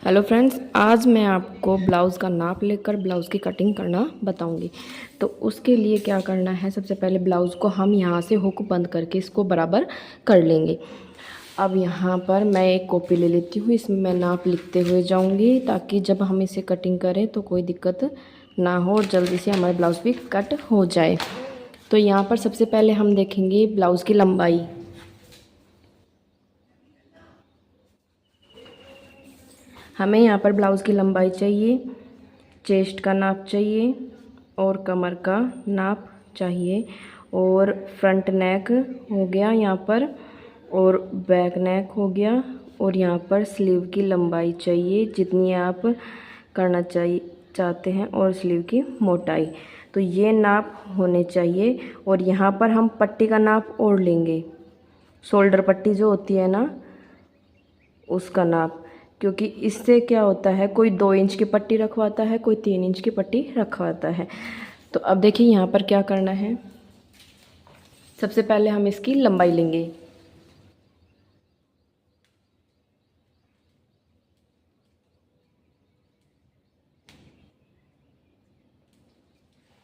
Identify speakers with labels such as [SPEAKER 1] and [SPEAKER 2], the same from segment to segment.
[SPEAKER 1] Hello friends, आज मैं आपको ब्लाउज़ का नाप लेकर ब्लाउज़ की कटिंग करना बताऊंगी। तो उसके लिए क्या करना है, सबसे पहले ब्लाउज़ को हम यहाँ से हुक बंद करके इसको बराबर कर लेंगे। अब यहाँ पर मैं एक कॉपी ले लेती हूँ, इसमें मैं नाप लिखते हुए जाऊँगी ताकि जब हम इसे कटिंग करें तो कोई दिक्कत ना हो और जल्दी से हमारे ब्लाउज़ भी कट हो जाए। तो यहाँ पर सबसे पहले हम देखेंगे ब्लाउज़ की लंबाई। हमें यहाँ पर ब्लाउज़ की लंबाई चाहिए, चेस्ट का नाप चाहिए और कमर का नाप चाहिए और फ्रंट नेक हो गया यहाँ पर और बैक नेक हो गया और यहाँ पर स्लीव की लंबाई चाहिए जितनी आप करना चाहते हैं और स्लीव की मोटाई। तो ये नाप होने चाहिए और यहाँ पर हम पट्टी का नाप और लेंगे, शोल्डर पट्टी जो होती है ना उसका नाप, क्योंकि इससे क्या होता है कोई 2 इंच की पट्टी रखवाता है, कोई 3 इंच की पट्टी रखवाता है। तो अब देखिए यहाँ पर क्या करना है, सबसे पहले हम इसकी लंबाई लेंगे।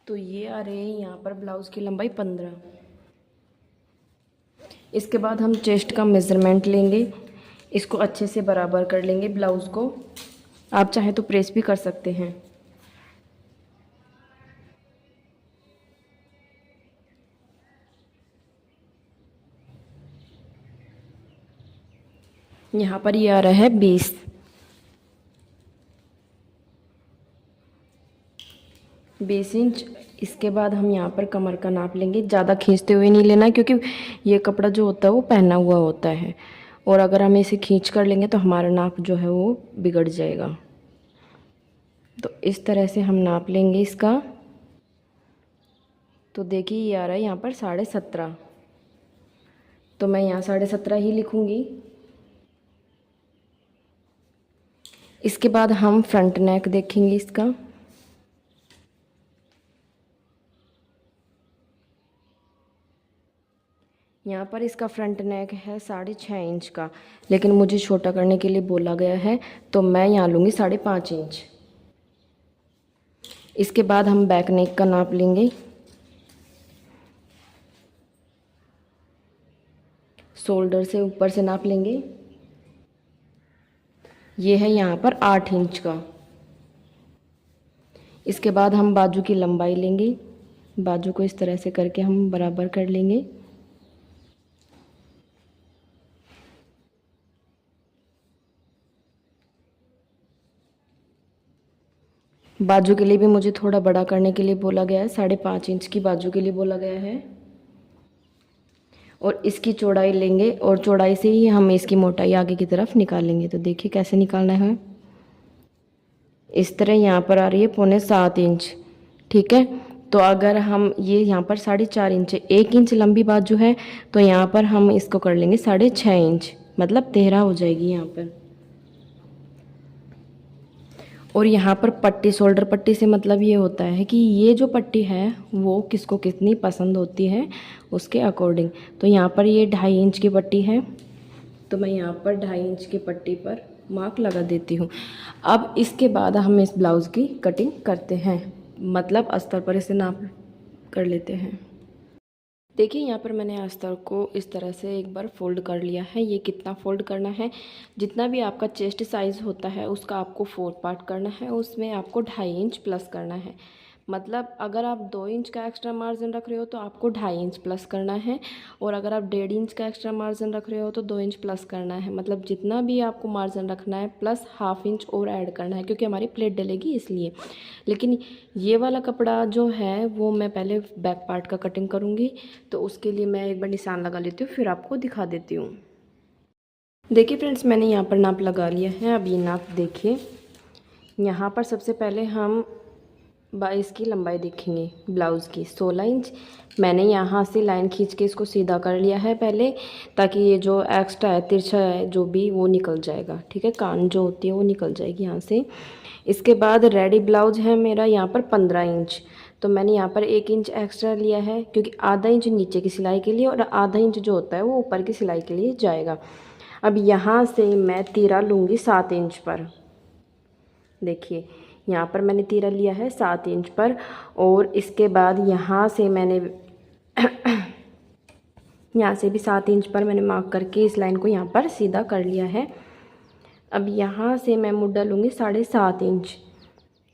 [SPEAKER 1] तो ये आ रही है यहाँ पर ब्लाउज़ की लंबाई 15। इसके बाद हम चेस्ट का मेज़रमेंट लेंगे, इसको अच्छे से बराबर कर लेंगे ब्लाउज़ को। आप चाहे तो प्रेस भी कर सकते हैं। यहाँ पर ये आ रहा है 20 इंच। इसके बाद हम यहाँ पर कमर का नाप लेंगे, ज़्यादा खींचते हुए नहीं लेना क्योंकि ये कपड़ा जो होता है वो पहना हुआ होता है और अगर हम इसे खींच कर लेंगे तो हमारा नाप जो है वो बिगड़ जाएगा। तो इस तरह से हम नाप लेंगे इसका। तो देखिए ये आ रहा है यहाँ पर 17.5, तो मैं यहाँ 17.5 ही लिखूँगी। इसके बाद हम फ्रंट नेक देखेंगे इसका। यहाँ पर इसका फ्रंट नेक है 6.5 इंच का, लेकिन मुझे छोटा करने के लिए बोला गया है तो मैं यहाँ लूँगी 5.5 इंच। इसके बाद हम बैक नेक का नाप लेंगे, शोल्डर से ऊपर से नाप लेंगे। ये है यहाँ पर 8 इंच का। इसके बाद हम बाजू की लंबाई लेंगे, बाजू को इस तरह से करके हम बराबर कर लेंगे। बाजू के लिए भी मुझे थोड़ा बड़ा करने के लिए बोला गया है, 5.5 इंच की बाजू के लिए बोला गया है। और इसकी चौड़ाई लेंगे और चौड़ाई से ही हम इसकी मोटाई आगे की तरफ निकालेंगे। तो देखिए कैसे निकालना है, इस तरह यहाँ पर आ रही है 6.25 इंच, ठीक है। तो अगर हम ये यहाँ पर 4.5 इंच, 1 इंच लंबी बाजू है तो यहाँ पर हम इसको कर लेंगे 6.5 इंच, मतलब 13 हो जाएगी यहाँ पर। और यहाँ पर पट्टी, शोल्डर पट्टी से मतलब ये होता है कि ये जो पट्टी है वो किसको कितनी पसंद होती है उसके अकॉर्डिंग। तो यहाँ पर ये 2.5 इंच की पट्टी है तो मैं यहाँ पर 2.5 इंच की पट्टी पर मार्क लगा देती हूँ। अब इसके बाद हम इस ब्लाउज़ की कटिंग करते हैं, मतलब अस्तर पर इसे नाप कर लेते हैं। देखिए यहाँ पर मैंने अस्तर को इस तरह से एक बार फोल्ड कर लिया है। ये कितना फोल्ड करना है, जितना भी आपका चेस्ट साइज़ होता है उसका आपको 4 पार्ट करना है, उसमें आपको 2.5 इंच प्लस करना है। मतलब अगर आप 2 इंच का एक्स्ट्रा मार्जिन रख रहे हो तो आपको 2.5 इंच प्लस करना है, और अगर आप 1.5 इंच का एक्स्ट्रा मार्जिन रख रहे हो तो 2 इंच प्लस करना है। मतलब जितना भी आपको मार्जिन रखना है प्लस 1/2 इंच और ऐड करना है, क्योंकि हमारी प्लेट डलेगी इसलिए। लेकिन ये वाला कपड़ा जो है वो मैं पहले बैक पार्ट का कटिंग करूँगी, तो उसके लिए मैं एक बार निशान लगा लेती हूँ फिर आपको दिखा देती हूँ। देखिए फ्रेंड्स, मैंने यहाँ पर नाप लगा लिया है। अब ये नाप देखिए, यहाँ पर सबसे पहले हम 22 की लंबाई देखेंगे ब्लाउज़ की, 16 इंच। मैंने यहाँ से लाइन खींच के इसको सीधा कर लिया है पहले, ताकि ये जो एक्स्ट्रा है तिरछा है जो भी वो निकल जाएगा, ठीक है। कान जो होती है वो निकल जाएगी यहाँ से। इसके बाद रेडी ब्लाउज है मेरा यहाँ पर 15 इंच, तो मैंने यहाँ पर 1 इंच एक्स्ट्रा लिया है क्योंकि आधा इंच नीचे की सिलाई के लिए और आधा इंच जो होता है वो ऊपर की सिलाई के लिए जाएगा। अब यहाँ से मैं तीरा लूँगी 7 इंच पर, देखिए यहाँ पर मैंने तीरा लिया है 7 इंच पर, और इसके बाद यहाँ से मैंने यहाँ से भी 7 इंच पर मैंने मार्क करके इस लाइन को यहाँ पर सीधा कर लिया है। अब यहाँ से मैं मुद्दा लूँगी 7.5 इंच।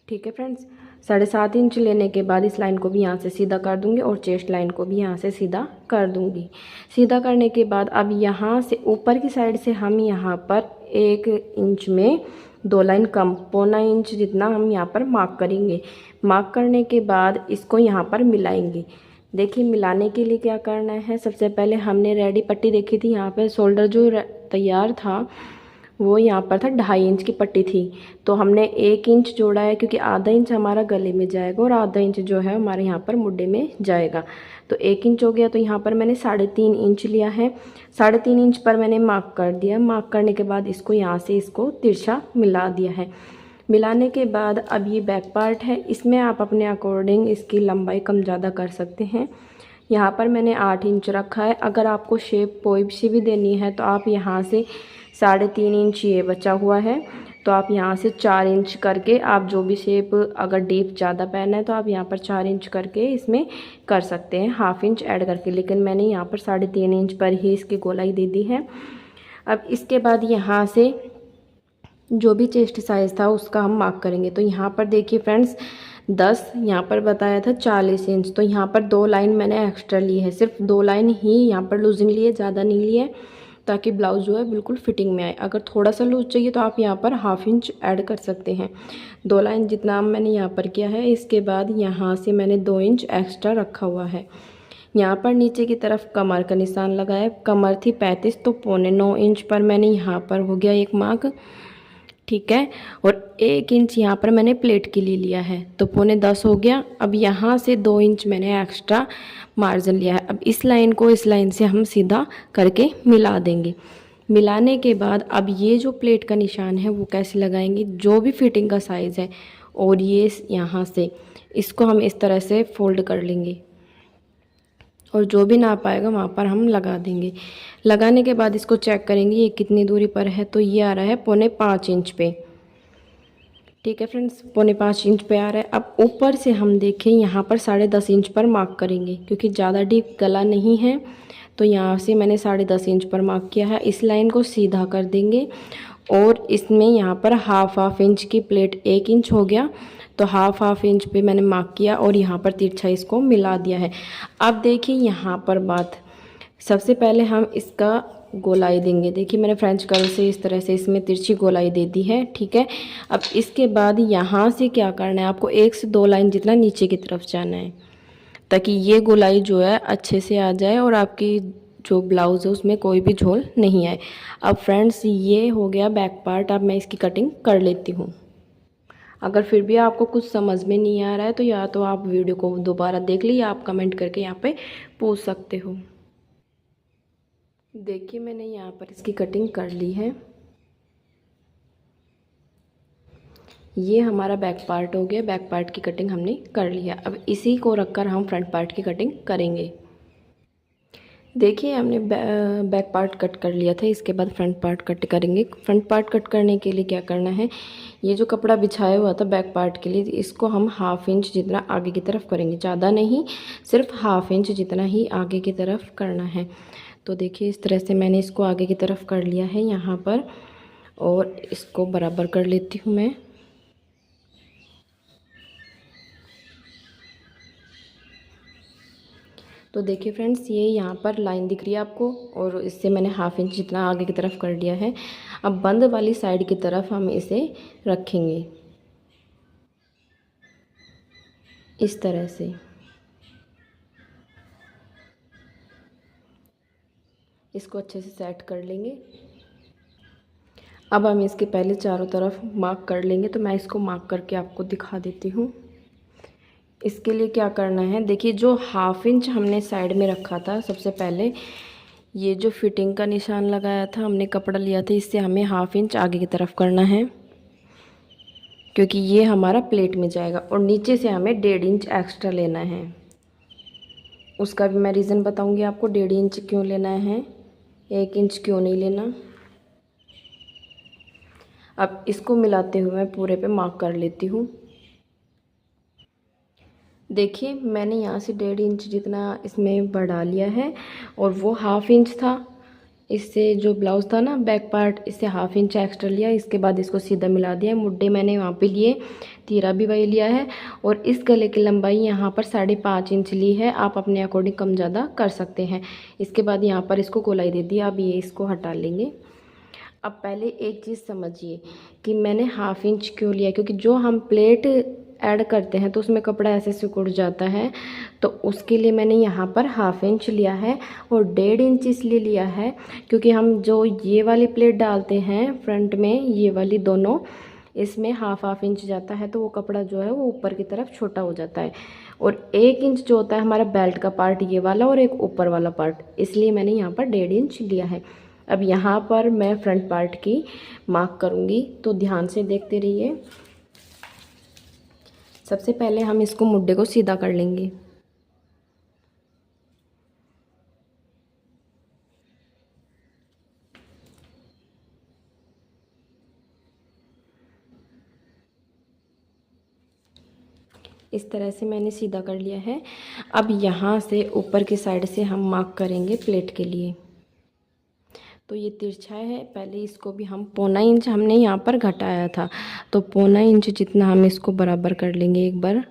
[SPEAKER 1] ठीक है फ्रेंड्स, 7.5 इंच लेने के बाद इस लाइन को भी यहाँ से सीधा कर दूँगी और चेस्ट लाइन को भी यहाँ से सीधा कर दूँगी। सीधा करने के बाद अब यहाँ से ऊपर की साइड से हम यहाँ पर 1 इंच में 2 लाइन कम, 1.25 इंच जितना हम यहाँ पर मार्क करेंगे। मार्क करने के बाद इसको यहाँ पर मिलाएंगे। देखिए मिलाने के लिए क्या करना है, सबसे पहले हमने रेडी पट्टी देखी थी, यहाँ पे शोल्डर जो तैयार था वो यहाँ पर था 2.5 इंच की पट्टी थी, तो हमने 1 इंच जोड़ा है क्योंकि आधा इंच हमारा गले में जाएगा और आधा इंच जो है हमारे यहाँ पर मुड्ढे में जाएगा। तो 1 इंच हो गया, तो यहाँ पर मैंने 3.5 इंच लिया है। 3.5 इंच पर मैंने मार्क कर दिया। मार्क करने के बाद इसको यहाँ से इसको तिरछा मिला दिया है। मिलाने के बाद अब ये बैक पार्ट है, इसमें आप अपने अकॉर्डिंग इसकी लंबाई कम ज़्यादा कर सकते हैं। यहाँ पर मैंने 8 इंच रखा है। अगर आपको शेप कोई सी भी देनी है तो आप यहाँ से 3.5 इंच ये बचा हुआ है, तो आप यहाँ से 4 इंच करके आप जो भी शेप, अगर डीप ज़्यादा पहना है तो आप यहाँ पर 4 इंच करके इसमें कर सकते हैं, 1/2 इंच ऐड करके। लेकिन मैंने यहाँ पर 3.5 इंच पर ही इसकी गोलाई दे दी है। अब इसके बाद यहाँ से जो भी चेस्ट साइज़ था उसका हम मार्क करेंगे। तो यहाँ पर देखिए फ्रेंड्स 10, यहाँ पर बताया था 40 इंच, तो यहाँ पर 2 लाइन मैंने एक्स्ट्रा ली है। सिर्फ 2 लाइन ही यहाँ पर लूजिंग लिए, ज़्यादा नहीं लिए, ताकि ब्लाउज़ जो है बिल्कुल फिटिंग में आए। अगर थोड़ा सा लूज चाहिए तो आप यहाँ पर 1/2 इंच ऐड कर सकते हैं। 2 लाइन जितना मैंने यहाँ पर किया है। इसके बाद यहाँ से मैंने 2 इंच एक्स्ट्रा रखा हुआ है। यहाँ पर नीचे की तरफ कमर का निशान लगाया। कमर थी 35, तो 9.25 इंच पर मैंने यहाँ पर हो गया एक मार्क। ठीक है, और 1 इंच यहाँ पर मैंने प्लेट के लिए लिया है, तो 9.25 हो गया। अब यहाँ से 2 इंच मैंने एक्स्ट्रा मार्जिन लिया है। अब इस लाइन को इस लाइन से हम सीधा करके मिला देंगे। मिलाने के बाद अब ये जो प्लेट का निशान है वो कैसे लगाएंगे, जो भी फिटिंग का साइज़ है, और ये यहाँ से इसको हम इस तरह से फोल्ड कर लेंगे और जो भी नाप आएगा वहाँ पर हम लगा देंगे। लगाने के बाद इसको चेक करेंगे ये कितनी दूरी पर है, तो ये आ रहा है 4.25 इंच पे। ठीक है फ्रेंड्स, 4.25 इंच पे आ रहा है। अब ऊपर से हम देखें यहाँ पर 10.5 इंच पर मार्क करेंगे, क्योंकि ज़्यादा डीप गला नहीं है, तो यहाँ से मैंने 10.5 इंच पर मार्क किया है। इस लाइन को सीधा कर देंगे और इसमें यहाँ पर 1/2 इंच की प्लेट 1 इंच हो गया, तो 1/2 इंच पे मैंने मार्क किया और यहाँ पर तिरछा इसको मिला दिया है। अब देखिए यहाँ पर बात, सबसे पहले हम इसका गोलाई देंगे। देखिए मैंने फ्रेंच कर्ल से इस तरह से इसमें तिरछी गोलाई दे दी है। ठीक है, अब इसके बाद यहाँ से क्या करना है, आपको 1 से 2 लाइन जितना नीचे की तरफ जाना है, ताकि ये गोलाई जो है अच्छे से आ जाए और आपकी जो ब्लाउज़ है उसमें कोई भी झोल नहीं आए। अब फ्रेंड्स ये हो गया बैक पार्ट। अब मैं इसकी कटिंग कर लेती हूँ। अगर फिर भी आपको कुछ समझ में नहीं आ रहा है तो या तो आप वीडियो को दोबारा देख लीजिए, आप कमेंट करके यहाँ पे पूछ सकते हो। देखिए मैंने यहाँ पर इसकी कटिंग कर ली है। ये हमारा बैक पार्ट हो गया। बैक पार्ट की कटिंग हमने कर लिया। अब इसी को रखकर हम फ्रंट पार्ट की कटिंग करेंगे। देखिए हमने बैक पार्ट कट कर लिया था, इसके बाद फ्रंट पार्ट कट करेंगे। फ्रंट पार्ट कट करने के लिए क्या करना है, ये जो कपड़ा बिछाया हुआ था बैक पार्ट के लिए, इसको हम 1/2 इंच जितना आगे की तरफ करेंगे, ज़्यादा नहीं, सिर्फ 1/2 इंच जितना ही आगे की तरफ करना है। तो देखिए इस तरह से मैंने इसको आगे की तरफ कर लिया है यहाँ पर, और इसको बराबर कर लेती हूँ मैं। तो देखिए फ्रेंड्स ये यहाँ पर लाइन दिख रही है आपको, और इससे मैंने 1/2 इंच जितना आगे की तरफ कर लिया है। अब बंद वाली साइड की तरफ हम इसे रखेंगे इस तरह से। इसको अच्छे से सेट कर लेंगे। अब हम इसके पहले चारों तरफ मार्क कर लेंगे, तो मैं इसको मार्क करके आपको दिखा देती हूँ। इसके लिए क्या करना है, देखिए जो 1/2 इंच हमने साइड में रखा था, सबसे पहले ये जो फिटिंग का निशान लगाया था, हमने कपड़ा लिया था, इससे हमें 1/2 इंच आगे की तरफ करना है, क्योंकि ये हमारा प्लेट में जाएगा। और नीचे से हमें 1.5 इंच एक्स्ट्रा लेना है। उसका भी मैं रीज़न बताऊंगी आपको, 1.5 इंच क्यों लेना है, 1 इंच क्यों नहीं लेना। अब इसको मिलाते हुए मैं पूरे पे मार्क कर लेती हूँ। देखिए मैंने यहाँ से 1.5 इंच जितना इसमें बढ़ा लिया है और वो 1/2 इंच था। इससे जो ब्लाउज़ था ना बैक पार्ट, इससे 1/2 इंच एक्स्ट्रा लिया। इसके बाद इसको सीधा मिला दिया। मुड्डे मैंने वहाँ पे लिए, तीरा भी वही लिया है और इस गले की लंबाई यहाँ पर 5.5 इंच ली है। आप अपने अकॉर्डिंग कम ज़्यादा कर सकते हैं। इसके बाद यहाँ पर इसको गोलाई दे दी। अब ये इसको हटा लेंगे। अब पहले एक चीज़ समझिए कि मैंने 1/2 इंच क्यों लिया, क्योंकि जो हम प्लेट ऐड करते हैं तो उसमें कपड़ा ऐसे सिकुड़ जाता है, तो उसके लिए मैंने यहाँ पर 1/2 इंच लिया है। और 1.5 इंच इसलिए लिया है क्योंकि हम जो ये वाली प्लेट डालते हैं फ्रंट में, ये वाली दोनों, इसमें 1/2 इंच जाता है तो वो कपड़ा जो है वो ऊपर की तरफ छोटा हो जाता है। और 1 इंच जो होता है हमारा बेल्ट का पार्ट, ये वाला, और एक ऊपर वाला पार्ट, इसलिए मैंने यहाँ पर 1.5 इंच लिया है। अब यहाँ पर मैं फ्रंट पार्ट की मार्क करूँगी, तो ध्यान से देखते रहिए। सबसे पहले हम इसको मुड्डे को सीधा कर लेंगे। इस तरह से मैंने सीधा कर लिया है। अब यहाँ से ऊपर की साइड से हम मार्क करेंगे प्लेट के लिए। तो ये तिरछा है, पहले इसको भी हम 1/4 इंच हमने यहाँ पर घटाया था, तो 1/4 इंच जितना हम इसको बराबर कर लेंगे एक बार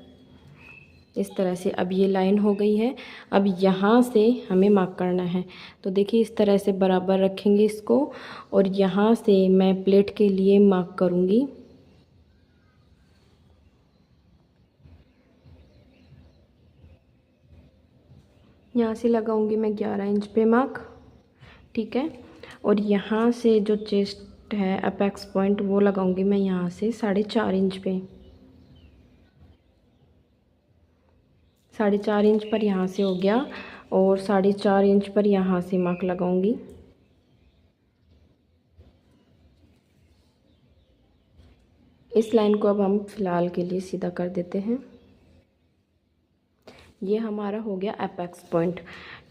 [SPEAKER 1] इस तरह से। अब ये लाइन हो गई है। अब यहाँ से हमें मार्क करना है, तो देखिए इस तरह से बराबर रखेंगे इसको और यहाँ से मैं प्लेट के लिए मार्क करूँगी। यहाँ से लगाऊंगी मैं 11 इंच पे मार्क, ठीक है। और यहाँ से जो चेस्ट है अपेक्स पॉइंट, वो लगाऊंगी मैं यहाँ से 4.5 इंच पे। 4.5 इंच पर यहाँ से हो गया और 4.5 इंच पर यहाँ से मार्क लगाऊंगी। इस लाइन को अब हम फ़िलहाल के लिए सीधा कर देते हैं। ये हमारा हो गया अपेक्स पॉइंट,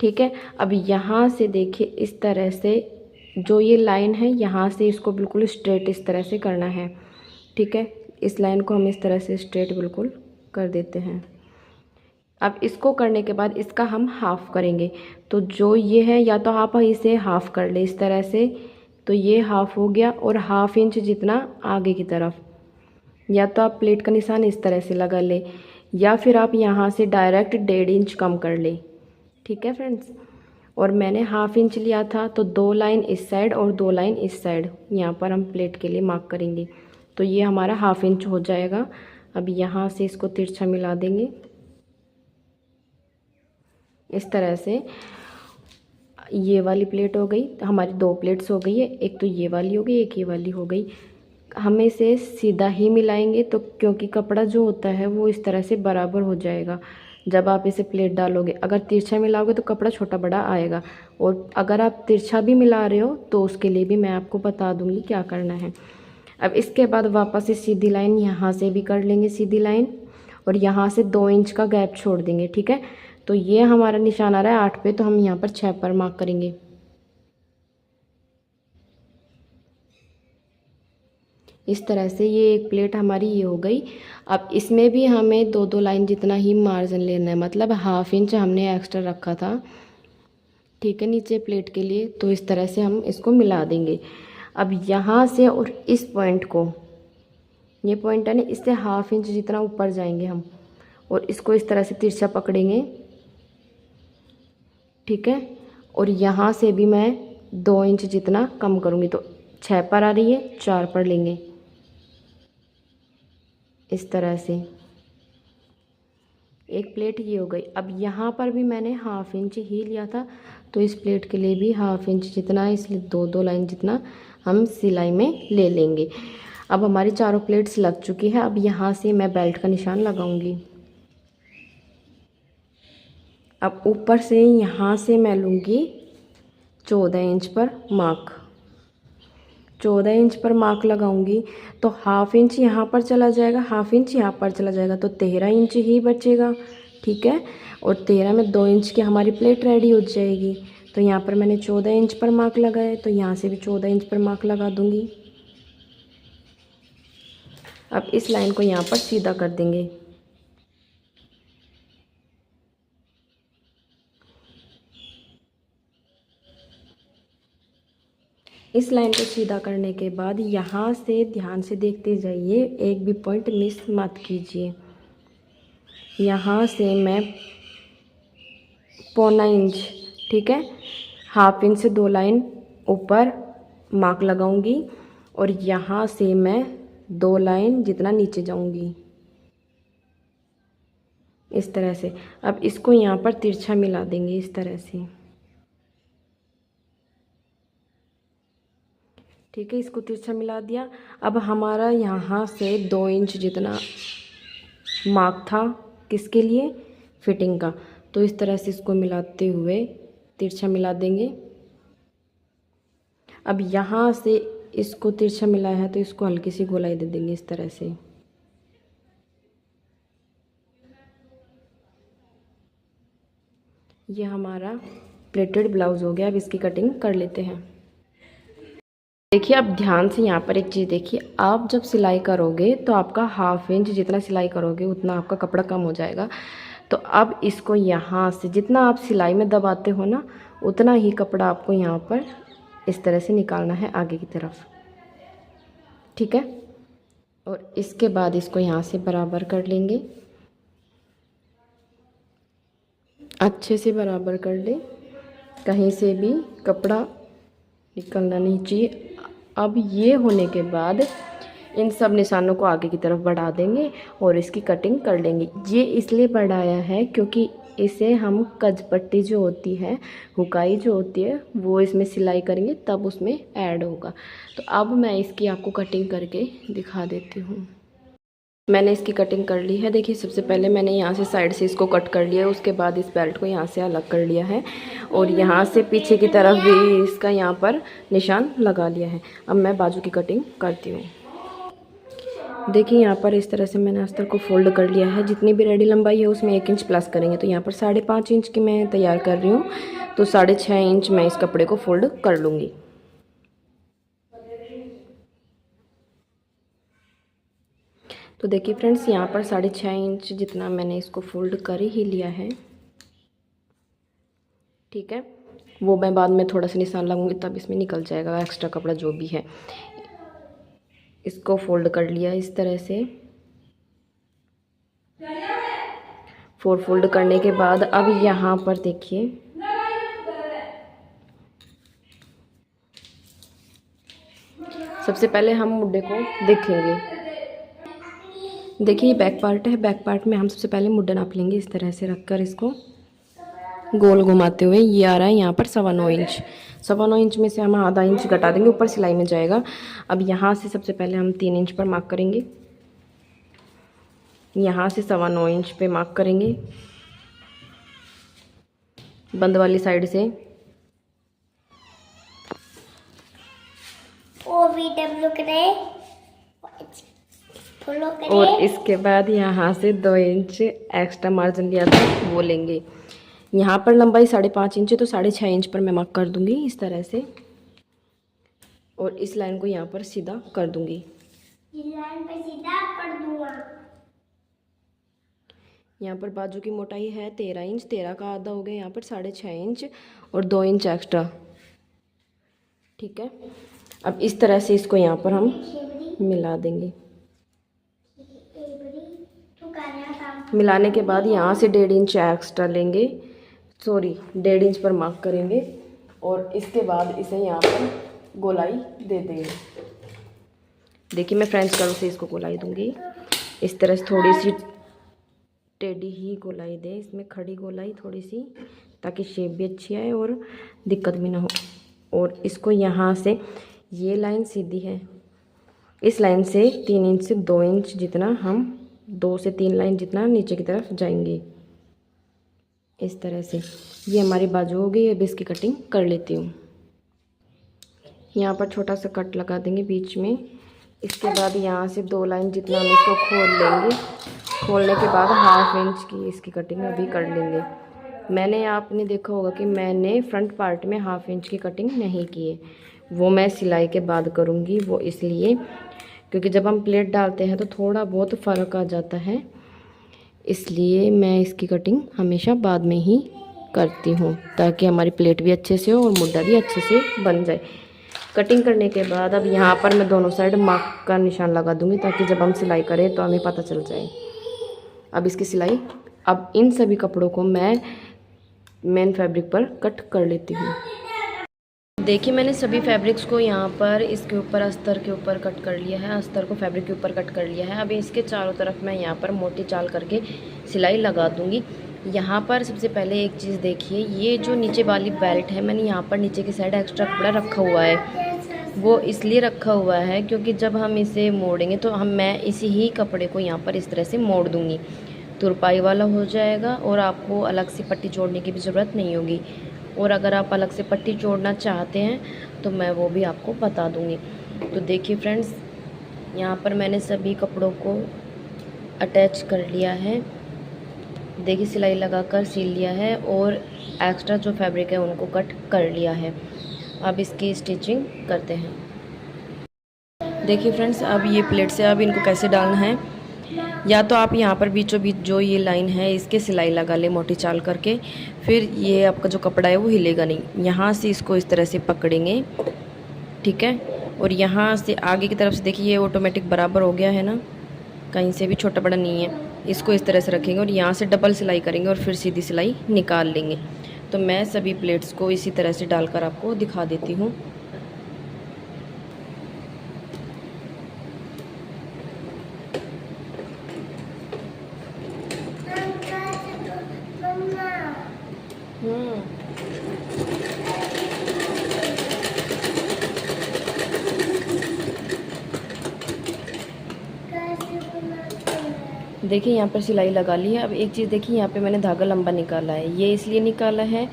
[SPEAKER 1] ठीक है। अब यहाँ से देखिए इस तरह से जो ये लाइन है, यहाँ से इसको बिल्कुल स्ट्रेट इस तरह से करना है, ठीक है। इस लाइन को हम इस तरह से स्ट्रेट बिल्कुल कर देते हैं। अब इसको करने के बाद इसका हम हाफ़ करेंगे, तो जो ये है या तो आप इसे हाफ़ कर ले इस तरह से, तो ये हाफ़ हो गया। और 1/2 इंच जितना आगे की तरफ, या तो आप प्लेट का निशान इस तरह से लगा ले, या फिर आप यहाँ से डायरेक्ट 1.5 इंच कम कर ले, ठीक है फ्रेंड्स। और मैंने 1/2 इंच लिया था, तो 2 लाइन इस साइड और 2 लाइन इस साइड यहाँ पर हम प्लेट के लिए मार्क करेंगे, तो ये हमारा 1/2 इंच हो जाएगा। अब यहाँ से इसको तिरछा मिला देंगे इस तरह से। ये वाली प्लेट हो गई, तो हमारी 2 प्लेट्स हो गई है, एक तो ये वाली हो गई, एक ये वाली हो गई। हम इसे सीधा ही मिलाएंगे, तो क्योंकि कपड़ा जो होता है वो इस तरह से बराबर हो जाएगा जब आप इसे प्लेट डालोगे। अगर तिरछा मिलाओगे तो कपड़ा छोटा बड़ा आएगा, और अगर आप तिरछा भी मिला रहे हो तो उसके लिए भी मैं आपको बता दूंगी क्या करना है। अब इसके बाद वापस से सीधी लाइन यहाँ से भी कर लेंगे सीधी लाइन, और यहाँ से 2 इंच का गैप छोड़ देंगे, ठीक है। तो ये हमारा निशान आ रहा है 8 पे, तो हम यहाँ पर 6 पर मार्क करेंगे। इस तरह से ये एक प्लेट हमारी ये हो गई। अब इसमें भी हमें 2-2 लाइन जितना ही मार्जिन लेना है, मतलब 1/2 इंच हमने एक्स्ट्रा रखा था, ठीक है, नीचे प्लेट के लिए। तो इस तरह से हम इसको मिला देंगे। अब यहाँ से और इस पॉइंट को, ये पॉइंट है ना, इससे 1/2 इंच जितना ऊपर जाएंगे हम, और इसको इस तरह से तिरछा पकड़ेंगे, ठीक है। और यहाँ से भी मैं 2 इंच जितना कम करूँगी, तो 6 पर आ रही है, 4 पर लेंगे इस तरह से। एक प्लेट ये हो गई। अब यहाँ पर भी मैंने 1/2 इंच ही लिया था, तो इस प्लेट के लिए भी 1/2 इंच जितना, इसलिए 2-2 लाइन जितना हम सिलाई में ले लेंगे। अब हमारी चारों प्लेट्स लग चुकी है। अब यहाँ से मैं बेल्ट का निशान लगाऊंगी। अब ऊपर से यहाँ से मैं लूँगी 14 इंच पर मार्क। 14 इंच पर मार्क लगाऊंगी, तो 1/2 इंच यहाँ पर चला जाएगा, 1/2 इंच यहाँ पर चला जाएगा, तो 13 इंच ही बचेगा, ठीक है। और 13 में 2 इंच की हमारी प्लेट रेडी हो जाएगी। तो यहाँ पर मैंने 14 इंच पर मार्क लगाया, तो यहाँ से भी 14 इंच पर मार्क लगा दूँगी। अब इस लाइन को यहाँ पर सीधा कर देंगे। इस लाइन को सीधा करने के बाद यहाँ से ध्यान से देखते जाइए, एक भी पॉइंट मिस मत कीजिए। यहाँ से मैं 1.25 इंच, ठीक है, 1/2 इंच से 2 लाइन ऊपर मार्क लगाऊंगी और यहाँ से मैं 2 लाइन जितना नीचे जाऊंगी इस तरह से। अब इसको यहाँ पर तिरछा मिला देंगे इस तरह से, ठीक है। इसको तिरछा मिला दिया। अब हमारा यहाँ से 2 इंच जितना मार्क था किसके लिए, फिटिंग का, तो इस तरह से इसको मिलाते हुए तिरछा मिला देंगे। अब यहाँ से इसको तिरछा मिलाया है तो इसको हल्की सी गोलाई दे देंगे इस तरह से। ये हमारा प्लेटेड ब्लाउज हो गया। अब इसकी कटिंग कर लेते हैं। देखिए, अब ध्यान से यहाँ पर एक चीज़ देखिए, आप जब सिलाई करोगे तो आपका 1/2 इंच जितना सिलाई करोगे उतना आपका कपड़ा कम हो जाएगा। तो अब इसको यहाँ से जितना आप सिलाई में दबाते हो ना, उतना ही कपड़ा आपको यहाँ पर इस तरह से निकालना है आगे की तरफ, ठीक है। और इसके बाद इसको यहाँ से बराबर कर लेंगे, अच्छे से बराबर कर ले, कहीं से भी कपड़ा निकलना नहीं चाहिए। अब ये होने के बाद इन सब निशानों को आगे की तरफ बढ़ा देंगे और इसकी कटिंग कर लेंगे। ये इसलिए बढ़ाया है क्योंकि इसे हम कज पट्टी जो होती है, हुकाई जो होती है, वो इसमें सिलाई करेंगे तब उसमें ऐड होगा। तो अब मैं इसकी आपको कटिंग करके दिखा देती हूँ। मैंने इसकी कटिंग कर ली है। देखिए, सबसे पहले मैंने यहाँ से साइड से इसको कट कर लिया है, उसके बाद इस बेल्ट को यहाँ से अलग कर लिया है और यहाँ से पीछे की तरफ भी इसका यहाँ पर निशान लगा लिया है। अब मैं बाजू की कटिंग करती हूँ। देखिए, यहाँ पर इस तरह से मैंने अस्तर को फोल्ड कर लिया है। जितनी भी रेडी लंबाई है उसमें 1 इंच प्लस करेंगे। तो यहाँ पर 5.5 इंच की मैं तैयार कर रही हूँ, तो 6.5 इंच मैं इस कपड़े को फोल्ड कर लूँगी। तो देखिए फ्रेंड्स, यहाँ पर 6.5 इंच जितना मैंने इसको फोल्ड कर ही लिया है, ठीक है। वो मैं बाद में थोड़ा सा निशान लगाऊंगी तब इसमें निकल जाएगा एक्स्ट्रा कपड़ा जो भी है। इसको फोल्ड कर लिया इस तरह से। 4 फोल्ड करने के बाद अब यहाँ पर देखिए, सबसे पहले हम मुड्ढे को देखेंगे। देखिए, ये बैक पार्ट है। बैक पार्ट में हम सबसे पहले मुड्ढा नाप लेंगे इस तरह से रखकर, इसको गोल घुमाते हुए। ये आ रहा है यहाँ पर 9.25 इंच। 9.25 इंच में से हम आधा इंच घटा देंगे, ऊपर सिलाई में जाएगा। अब यहाँ से सबसे पहले हम 3 इंच पर मार्क करेंगे, यहाँ से 9.25 इंच पे मार्क करेंगे बंद वाली साइड से। और इसके बाद यहाँ से 2 इंच एक्स्ट्रा मार्जिन लिया था वो लेंगे। यहाँ पर लंबाई 5.5 इंच है, तो 6.5 इंच पर मैं मार्क कर दूंगी इस तरह से और इस लाइन को यहाँ पर सीधा कर दूंगी। लाइन पे सीधा कर दूंगा। यहाँ पर बाजू की मोटाई है 13 इंच, 13 का आधा हो गया यहाँ पर 6.5 इंच और 2 इंच एक्स्ट्रा, ठीक है। अब इस तरह से इसको यहाँ पर हम मिला देंगे। मिलाने के बाद यहाँ से 1.5 इंच एक्स्ट्रा लेंगे, 1.5 इंच पर मार्क करेंगे और इसके बाद इसे यहाँ पर गोलाई दे देंगे। देखिए, मैं फ्रेंच कर्व से इसको गोलाई दूंगी इस तरह से। थोड़ी सी टेढ़ी ही गोलाई दें, इसमें खड़ी गोलाई थोड़ी सी, ताकि शेप भी अच्छी आए और दिक्कत भी ना हो। और इसको यहाँ से, ये लाइन सीधी है, इस लाइन से 3 इंच से 2 इंच जितना हम 2 से 3 लाइन जितना नीचे की तरफ जाएंगे इस तरह से। ये हमारी बाजू हो गई। अब इसकी कटिंग कर लेती हूँ। यहाँ पर छोटा सा कट लगा देंगे बीच में। इसके बाद यहाँ से 2 लाइन जितना हम इसको खोल लेंगे। खोलने के बाद 1/2 इंच की इसकी कटिंग अभी कर लेंगे। मैंने, आपने देखा होगा कि मैंने फ्रंट पार्ट में 1/2 इंच की कटिंग नहीं की है, वो मैं सिलाई के बाद करूँगी। वो इसलिए क्योंकि जब हम प्लेट डालते हैं तो थोड़ा बहुत फ़र्क आ जाता है, इसलिए मैं इसकी कटिंग हमेशा बाद में ही करती हूँ ताकि हमारी प्लेट भी अच्छे से हो और मुड्डा भी अच्छे से बन जाए। कटिंग करने के बाद अब यहाँ पर मैं दोनों साइड मार्क का निशान लगा दूँगी ताकि जब हम सिलाई करें तो हमें पता चल जाए। अब इसकी सिलाई, अब इन सभी कपड़ों को मैं मेन फैब्रिक पर कट कर लेती हूँ। देखिए मैंने सभी फैब्रिक्स को यहाँ पर इसके ऊपर अस्तर के ऊपर कट कर लिया है, अस्तर को फैब्रिक के ऊपर कट कर लिया है। अभी इसके चारों तरफ मैं यहाँ पर मोटी चाल करके सिलाई लगा दूँगी। यहाँ पर सबसे पहले एक चीज़ देखिए, ये जो नीचे वाली बेल्ट है मैंने यहाँ पर नीचे की साइड एक्स्ट्रा कपड़ा रखा हुआ है। वो इसलिए रखा हुआ है क्योंकि जब हम इसे मोड़ेंगे तो मैं इसी ही कपड़े को यहाँ पर इस तरह से मोड़ दूँगी, तुरपाई वाला हो जाएगा और आपको अलग से पट्टी जोड़ने की भी ज़रूरत नहीं होगी। और अगर आप अलग से पट्टी जोड़ना चाहते हैं तो मैं वो भी आपको बता दूँगी। तो देखिए फ्रेंड्स, यहाँ पर मैंने सभी कपड़ों को अटैच कर लिया है। देखिए सिलाई लगाकर सिल लिया है और एक्स्ट्रा जो फैब्रिक है उनको कट कर लिया है। अब इसकी स्टिचिंग करते हैं। देखिए फ्रेंड्स, अब ये प्लेट से अब इनको कैसे डालना है, या तो आप यहाँ पर बीचों बीच जो ये लाइन है इसके सिलाई लगा ले मोटी चाल करके, फिर ये आपका जो कपड़ा है वो हिलेगा नहीं। यहाँ से इसको इस तरह से पकड़ेंगे, ठीक है, और यहाँ से आगे की तरफ से देखिए ये ऑटोमेटिक बराबर हो गया है ना, कहीं से भी छोटा बड़ा नहीं है। इसको इस तरह से रखेंगे और यहाँ से डबल सिलाई करेंगे और फिर सीधी सिलाई निकाल लेंगे। तो मैं सभी प्लेट्स को इसी तरह से डालकर आपको दिखा देती हूँ। देखिए यहाँ पर सिलाई लगा ली है। अब एक चीज़ देखिए, यहाँ पे मैंने धागा लंबा निकाला है। ये इसलिए निकाला है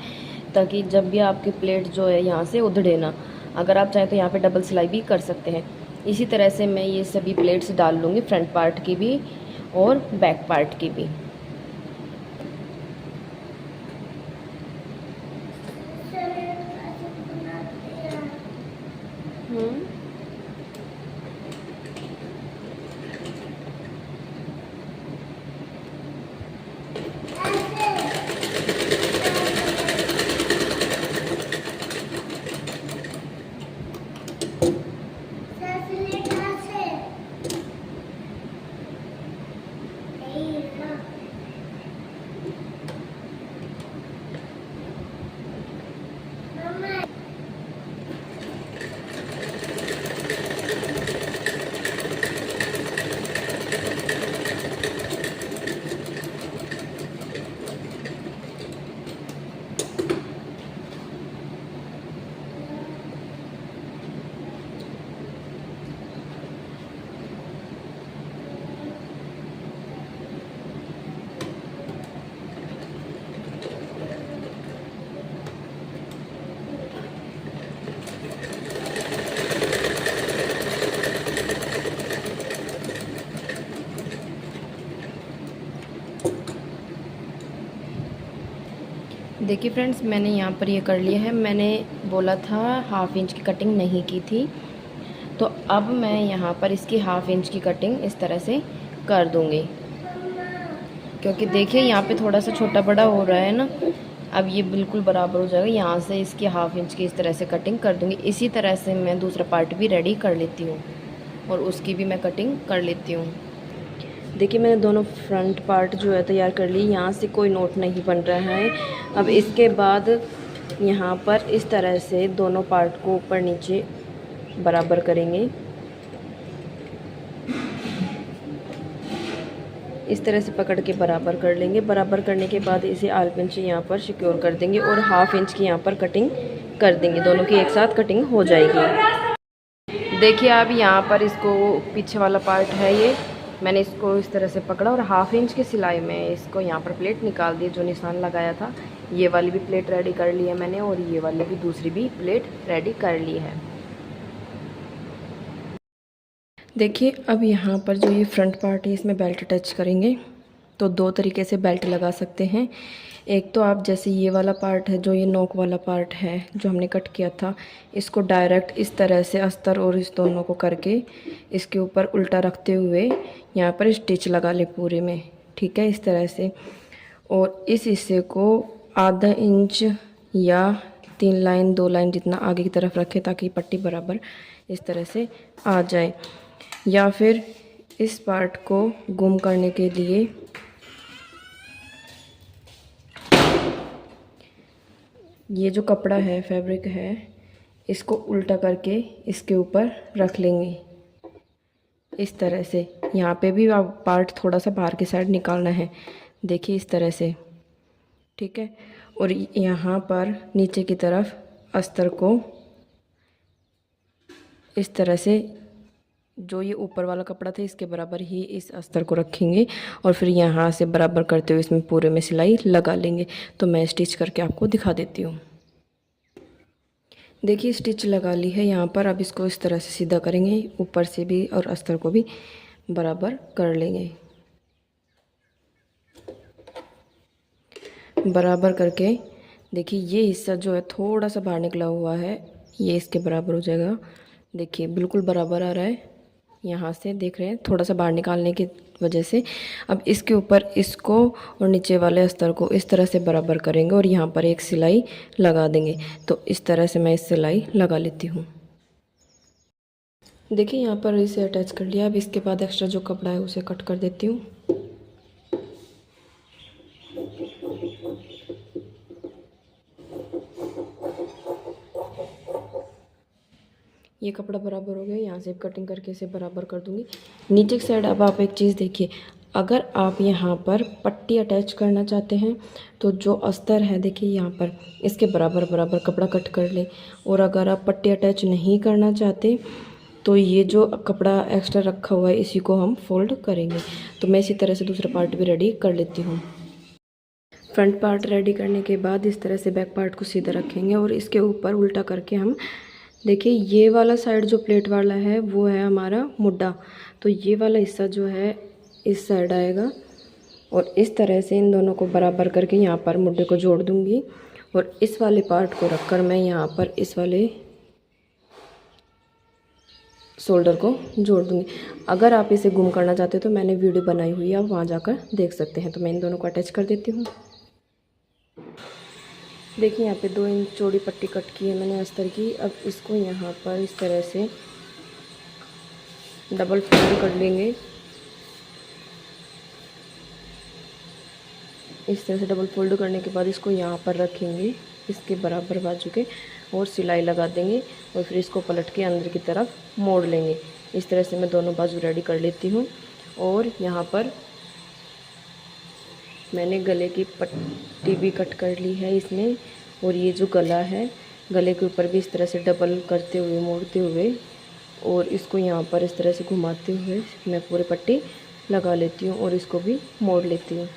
[SPEAKER 1] ताकि जब भी आपकी प्लेट जो है यहाँ से उधड़े ना। अगर आप चाहें तो यहाँ पे डबल सिलाई भी कर सकते हैं। इसी तरह से मैं ये सभी प्लेट्स डाल लूँगी, फ्रंट पार्ट की भी और बैक पार्ट की भी। देखिए फ्रेंड्स, मैंने यहाँ पर ये कर लिया है। मैंने बोला था हाफ़ इंच की कटिंग नहीं की थी, तो अब मैं यहाँ पर इसकी हाफ़ इंच की कटिंग इस तरह से कर दूँगी, क्योंकि देखिए यहाँ पे थोड़ा सा छोटा बड़ा हो रहा है ना। अब ये बिल्कुल बराबर हो जाएगा। यहाँ से इसकी हाफ़ इंच की इस तरह से कटिंग कर दूँगी। इसी तरह से मैं दूसरा पार्ट भी रेडी कर लेती हूँ और उसकी भी मैं कटिंग कर लेती हूँ। देखिए मैंने दोनों फ्रंट पार्ट जो है तैयार कर ली। यहाँ से कोई नोट नहीं बन रहा है। अब इसके बाद यहाँ पर इस तरह से दोनों पार्ट को ऊपर नीचे बराबर करेंगे। इस तरह से पकड़ के बराबर कर लेंगे। बराबर करने के बाद इसे आल पिन से यहाँ पर सिक्योर कर देंगे और हाफ़ इंच की यहाँ पर कटिंग कर देंगे। दोनों की एक साथ कटिंग हो जाएगी। देखिए अब यहाँ पर इसको पीछे वाला पार्ट है, ये मैंने इसको इस तरह से पकड़ा और हाफ़ इंच की सिलाई में इसको यहाँ पर प्लेट निकाल दी जो निशान लगाया था। ये वाली भी प्लेट रेडी कर ली है मैंने और ये वाली भी दूसरी भी प्लेट रेडी कर ली है। देखिए अब यहाँ पर जो ये फ्रंट पार्ट है इसमें बेल्ट अटैच करेंगे। तो दो तरीके से बेल्ट लगा सकते हैं। एक तो आप जैसे ये वाला पार्ट है, जो ये नोक वाला पार्ट है जो हमने कट किया था, इसको डायरेक्ट इस तरह से अस्तर और इस दोनों को करके इसके ऊपर उल्टा रखते हुए यहाँ पर स्टिच लगा ले पूरे में, ठीक है, इस तरह से। और इस हिस्से को आधा इंच या 3 लाइन 2 लाइन जितना आगे की तरफ रखें ताकि पट्टी बराबर इस तरह से आ जाए। या फिर इस पार्ट को गुम करने के लिए ये जो कपड़ा है, फैब्रिक है, इसको उल्टा करके इसके ऊपर रख लेंगे इस तरह से। यहाँ पे भी आप पार्ट थोड़ा सा बाहर की साइड निकालना है, देखिए इस तरह से, ठीक है। और यहाँ पर नीचे की तरफ अस्तर को इस तरह से, जो ये ऊपर वाला कपड़ा था इसके बराबर ही इस अस्तर को रखेंगे और फिर यहाँ से बराबर करते हुए इसमें पूरे में सिलाई लगा लेंगे। तो मैं स्टिच करके आपको दिखा देती हूँ। देखिए स्टिच लगा ली है यहाँ पर। अब इसको इस तरह से सीधा करेंगे, ऊपर से भी और अस्तर को भी बराबर कर लेंगे। बराबर करके देखिए ये हिस्सा जो है थोड़ा सा बाहर निकला हुआ है, ये इसके बराबर हो जाएगा। देखिए बिल्कुल बराबर आ रहा है, यहाँ से देख रहे हैं, थोड़ा सा बाहर निकालने की वजह से। अब इसके ऊपर इसको और नीचे वाले अस्तर को इस तरह से बराबर करेंगे और यहाँ पर एक सिलाई लगा देंगे। तो इस तरह से मैं इस सिलाई लगा लेती हूँ। देखिए यहाँ पर इसे अटैच कर लिया। अब इसके बाद एक्स्ट्रा जो कपड़ा है उसे कट कर देती हूँ। ये कपड़ा बराबर हो गया, यहाँ से कटिंग करके इसे बराबर कर दूंगी। नीचे की साइड अब आप एक चीज़ देखिए, अगर आप यहाँ पर पट्टी अटैच करना चाहते हैं तो जो अस्तर है देखिए यहाँ पर इसके बराबर बराबर कपड़ा कट कर ले। और अगर आप पट्टी अटैच नहीं करना चाहते तो ये जो कपड़ा एक्स्ट्रा रखा हुआ है इसी को हम फोल्ड करेंगे। तो मैं इसी तरह से दूसरा पार्ट भी रेडी कर लेती हूँ। फ्रंट पार्ट रेडी करने के बाद इस तरह से बैक पार्ट को सीधा रखेंगे और इसके ऊपर उल्टा करके हम, देखिए ये वाला साइड जो प्लेट वाला है वो है हमारा मुड्ढा, तो ये वाला हिस्सा जो है इस साइड आएगा। और इस तरह से इन दोनों को बराबर करके यहाँ पर मुड्ढे को जोड़ दूँगी और इस वाले पार्ट को रखकर मैं यहाँ पर इस वाले शोल्डर को जोड़ दूँगी। अगर आप इसे गुम करना चाहते हो तो मैंने वीडियो बनाई हुई है, आप वहाँ जाकर देख सकते हैं। तो मैं इन दोनों को अटैच कर देती हूँ। देखिए यहाँ पे 2 इंच चौड़ी पट्टी कट की है मैंने अस्तर की। अब इसको यहाँ पर इस तरह से डबल फोल्ड कर लेंगे। इस तरह से डबल फोल्ड करने के बाद इसको यहाँ पर रखेंगे इसके बराबर बाजू के और सिलाई लगा देंगे और फिर इसको पलट के अंदर की तरफ मोड़ लेंगे। इस तरह से मैं दोनों बाजू रेडी कर लेती हूँ। और यहाँ पर मैंने गले की पट्टी भी कट कर ली है इसमें। और ये जो गला है, गले के ऊपर भी इस तरह से डबल करते हुए मोड़ते हुए और इसको यहाँ पर इस तरह से घुमाते हुए मैं पूरी पट्टी लगा लेती हूँ और इसको भी मोड़ लेती हूँ।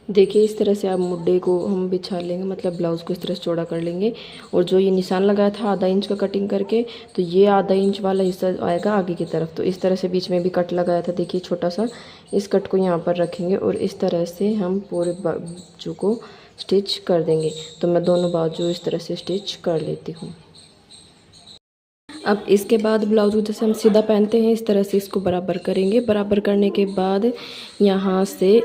[SPEAKER 1] देखिए इस तरह से आप मुड्ढे को हम बिछा लेंगे, मतलब ब्लाउज़ को इस तरह से चौड़ा कर लेंगे। और जो ये निशान लगाया था आधा इंच का कटिंग करके, तो ये आधा इंच वाला हिस्सा आएगा आगे की तरफ। तो इस तरह से बीच में भी कट लगाया था, देखिए छोटा सा, इस कट को यहाँ पर रखेंगे और इस तरह से हम पूरे बाजू को स्टिच कर देंगे। तो मैं दोनों बाजू इस तरह से स्टिच कर लेती हूँ। अब इसके बाद ब्लाउज को जैसे हम सीधा पहनते हैं इस तरह से इसको बराबर करेंगे। बराबर करने के बाद यहाँ से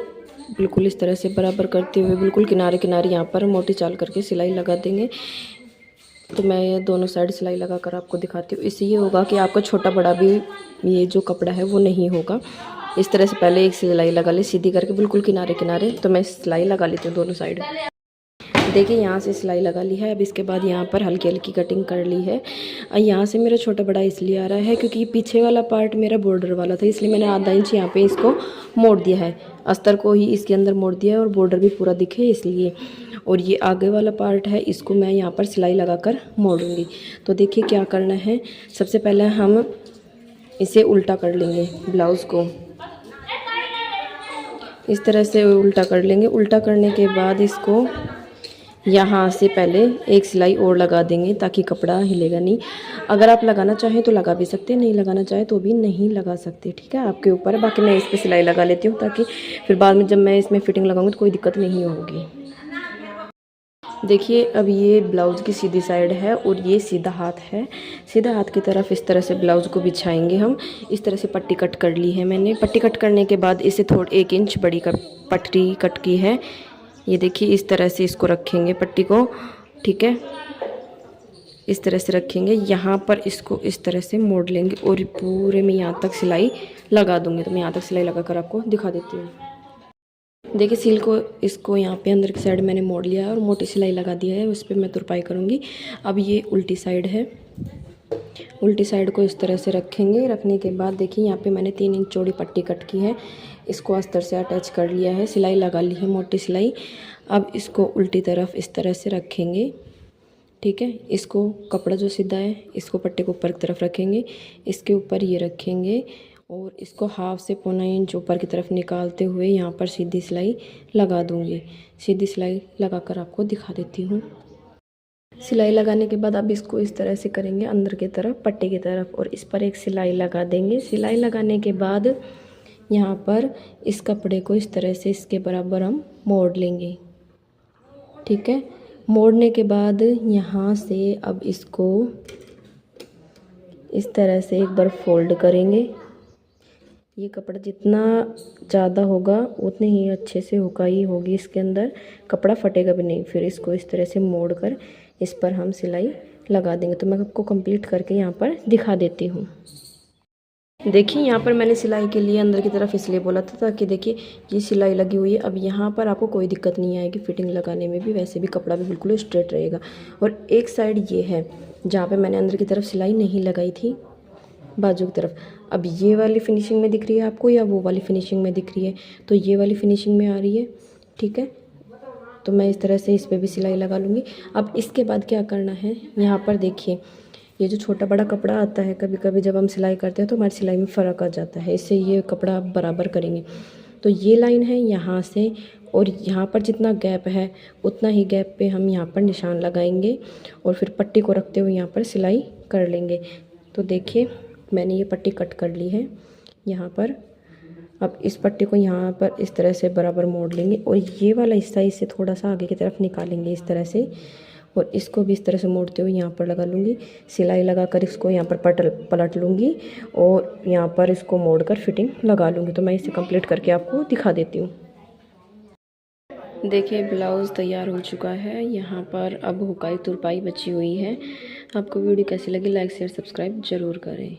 [SPEAKER 1] बिल्कुल इस तरह से बराबर करते हुए बिल्कुल किनारे किनारे यहाँ पर मोटी चाल करके सिलाई लगा देंगे। तो मैं ये दोनों साइड सिलाई लगा कर आपको दिखाती हूँ। इससे ये होगा कि आपका छोटा बड़ा भी ये जो कपड़ा है वो नहीं होगा। इस तरह से पहले एक सिलाई लगा ली सीधी करके बिल्कुल किनारे किनारे। तो मैं सिलाई लगा लेती हूँ दोनों साइड। देखिए यहाँ से सिलाई लगा ली है। अब इसके बाद यहाँ पर हल्की हल्की कटिंग कर ली है। यहाँ से मेरा छोटा बड़ा इसलिए आ रहा है क्योंकि पीछे वाला पार्ट मेरा बॉर्डर वाला था, इसलिए मैंने आधा इंच यहाँ पे इसको मोड़ दिया है, अस्तर को ही इसके अंदर मोड़ दिया है और बॉर्डर भी पूरा दिखे इसलिए। और ये आगे वाला पार्ट है, इसको मैं यहाँ पर सिलाई लगा कर मोड़ूँगी। तो देखिए क्या करना है, सबसे पहले हम इसे उल्टा कर लेंगे, ब्लाउज़ को इस तरह से उल्टा कर लेंगे। उल्टा करने के बाद इसको यहाँ से पहले एक सिलाई और लगा देंगे ताकि कपड़ा हिलेगा नहीं। अगर आप लगाना चाहें तो लगा भी सकते हैं, नहीं लगाना चाहें तो भी नहीं लगा सकते, ठीक है, आपके ऊपर है। बाकी मैं इस पर सिलाई लगा लेती हूँ ताकि फिर बाद में जब मैं इसमें फिटिंग लगाऊंगी तो कोई दिक्कत नहीं होगी। देखिए अब ये ब्लाउज़ की सीधी साइड है और ये सीधा हाथ है। सीधा हाथ की तरफ इस तरह से ब्लाउज़ को बिछाएंगे हम। इस तरह से पट्टी कट कर ली है मैंने। पट्टी कट करने के बाद इसे थोड़ी 1 इंच बड़ी पट्टी कट की है। ये देखिए इस तरह से इसको रखेंगे पट्टी को, ठीक है, इस तरह से रखेंगे। यहाँ पर इसको इस तरह से मोड़ लेंगे और पूरे में यहाँ तक सिलाई लगा दूँगी। तो मैं यहाँ तक सिलाई लगा कर आपको दिखा देती हूँ। देखिए सिल को इसको यहाँ पे अंदर की साइड मैंने मोड़ लिया है और मोटी सिलाई लगा दिया है, उस पर मैं तुरपाई करूँगी। अब ये उल्टी साइड है। उल्टी साइड को इस तरह से रखेंगे। रखने के बाद देखिए यहाँ पे मैंने 3 इंच चौड़ी पट्टी कट की है, इसको अस्तर से अटैच कर लिया है, सिलाई लगा ली है मोटी सिलाई। अब इसको उल्टी तरफ इस तरह से रखेंगे, ठीक है। इसको कपड़ा जो सीधा है इसको पट्टी को ऊपर की तरफ रखेंगे, इसके ऊपर ये रखेंगे और इसको हाफ से पौना इंच ऊपर की तरफ निकालते हुए यहाँ पर सीधी सिलाई लगा दूँगी। सीधी सिलाई लगा कर आपको दिखा देती हूँ। सिलाई लगाने के बाद अब इसको इस तरह से करेंगे अंदर की तरफ पट्टी की तरफ और इस पर एक सिलाई लगा देंगे। सिलाई लगाने के बाद यहाँ पर इस कपड़े को इस तरह से इसके बराबर हम मोड़ लेंगे, ठीक है। मोड़ने के बाद यहाँ से अब इसको इस तरह से एक बार फोल्ड करेंगे। ये कपड़ा जितना ज़्यादा होगा उतनी ही अच्छे से हुकाई होगी इसके अंदर, कपड़ा फटेगा भी नहीं। फिर इसको इस तरह से मोड़ कर इस पर हम सिलाई लगा देंगे। तो मैं आपको कंप्लीट करके यहाँ पर दिखा देती हूँ। देखिए यहाँ पर मैंने सिलाई के लिए अंदर की तरफ इसलिए बोला था ताकि देखिए ये सिलाई लगी हुई है। अब यहाँ पर आपको कोई दिक्कत नहीं आएगी फिटिंग लगाने में भी, वैसे भी कपड़ा भी बिल्कुल स्ट्रेट रहेगा। और एक साइड ये है जहाँ पे मैंने अंदर की तरफ सिलाई नहीं लगाई थी, बाजू की तरफ। अब ये वाली फिनिशिंग में दिख रही है आपको या वो वाली फिनिशिंग में दिख रही है? तो ये वाली फिनिशिंग में आ रही है, ठीक है। तो मैं इस तरह से इस पर भी सिलाई लगा लूँगी। अब इसके बाद क्या करना है, यहाँ पर देखिए ये जो छोटा बड़ा कपड़ा आता है कभी कभी जब हम सिलाई करते हैं तो हमारी सिलाई में फ़र्क आ जाता है, इससे ये कपड़ा आप बराबर करेंगे। तो ये लाइन है यहाँ से और यहाँ पर जितना गैप है उतना ही गैप पे हम यहाँ पर निशान लगाएंगे और फिर पट्टी को रखते हुए यहाँ पर सिलाई कर लेंगे। तो देखिए मैंने ये पट्टी कट कर ली है यहाँ पर। अब इस पट्टी को यहाँ पर इस तरह से बराबर मोड़ लेंगे और ये वाला हिस्सा इससे थोड़ा सा आगे की तरफ निकालेंगे इस तरह से और इसको भी इस तरह से मोड़ते हुए यहाँ पर लगा लूँगी। सिलाई लगा कर इसको यहाँ पर पलट लूँगी और यहाँ पर इसको मोड़ कर फिटिंग लगा लूँगी। तो मैं इसे कंप्लीट करके आपको दिखा देती हूँ। देखिए ब्लाउज़ तैयार हो चुका है। यहाँ पर अब हुकाई तुरपाई बची हुई है। आपको वीडियो कैसी लगी लाइक शेयर सब्सक्राइब ज़रूर करें।